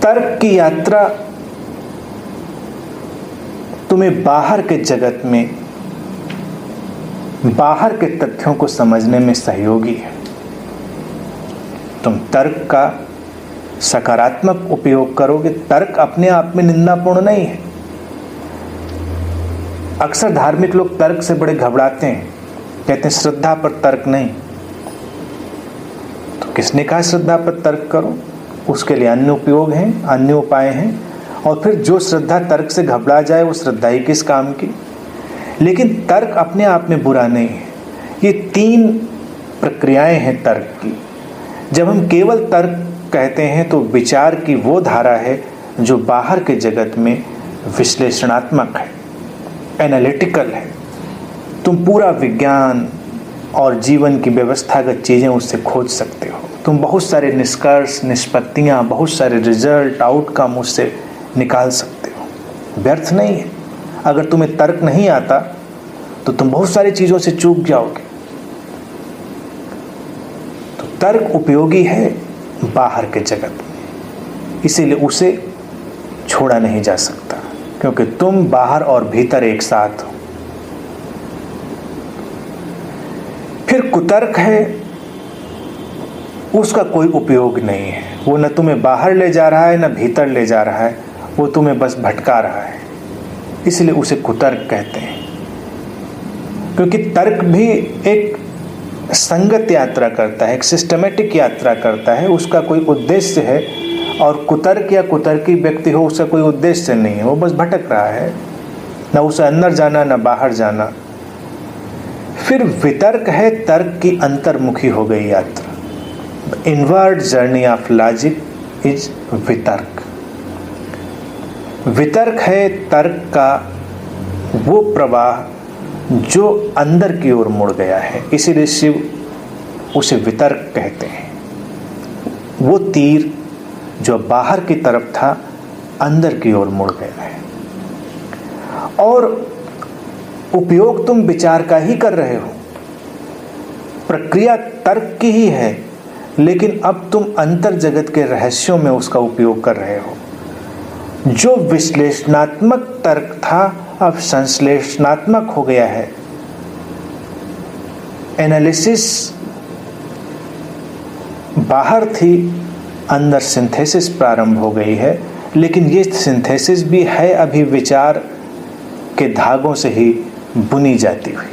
तर्क की यात्रा तुम्हें बाहर के जगत में बाहर के तथ्यों को समझने में सहयोगी है। तुम तर्क का सकारात्मक उपयोग करोगे। तर्क अपने आप में निंदापूर्ण नहीं है। अक्सर धार्मिक लोग तर्क से बड़े घबराते हैं, कहते हैं श्रद्धा पर तर्क नहीं। तो किसने कहा श्रद्धा पर तर्क करो? उसके लिए अन्य उपयोग हैं, अन्य उपाय हैं। और फिर जो श्रद्धा तर्क से घबरा जाए वो श्रद्धा ही किस काम की। लेकिन तर्क अपने आप में बुरा नहीं है। ये 3 प्रक्रियाएं हैं तर्क की। जब हम केवल तर्क कहते हैं तो विचार की वो धारा है जो बाहर के जगत में विश्लेषणात्मक है, एनालिटिकल है। तुम पूरा विज्ञान और जीवन की व्यवस्थागत चीज़ें उससे खोज सकते हो। तुम बहुत सारे निष्कर्ष, निष्पत्तियाँ, बहुत सारे रिजल्ट, आउटकम उससे निकाल सकते हो। व्यर्थ नहीं है। अगर तुम्हें तर्क नहीं आता तो तुम बहुत सारी चीज़ों से चूक जाओगे। तो तर्क उपयोगी है बाहर के जगत में, इसीलिए उसे छोड़ा नहीं जा सकता, क्योंकि तुम बाहर और भीतर एक साथ हो। फिर कुतर्क है, उसका कोई उपयोग नहीं है। वो न तुम्हें बाहर ले जा रहा है न भीतर ले जा रहा है, वो तुम्हें बस भटका रहा है। इसलिए उसे कुतर्क कहते हैं, क्योंकि तर्क भी एक संगत यात्रा करता है, एक सिस्टमेटिक यात्रा करता है। उसका कोई उद्देश्य है। और कुतर्क या कुतर्की व्यक्ति हो, उसका कोई उद्देश्य नहीं है, वो बस भटक रहा है। ना उसे अंदर जाना न बाहर जाना। फिर वितर्क है, तर्क की अंतर्मुखी हो गई यात्रा। Inward journey of logic is वितर्क। वितर्क है तर्क का वो प्रवाह जो अंदर की ओर मुड़ गया है, इसीलिए शिव उसे वितर्क कहते हैं। वो तीर जो बाहर की तरफ था अंदर की ओर मुड़ गया है। और उपयोग तुम विचार का ही कर रहे हो, प्रक्रिया तर्क की ही है, लेकिन अब तुम अंतर जगत के रहस्यों में उसका उपयोग कर रहे हो। जो विश्लेषणात्मक तर्क था अब संश्लेषणात्मक हो गया है। एनालिसिस बाहर थी, अंदर सिंथेसिस प्रारंभ हो गई है। लेकिन ये सिंथेसिस भी है अभी विचार के धागों से ही बुनी जाती हुई।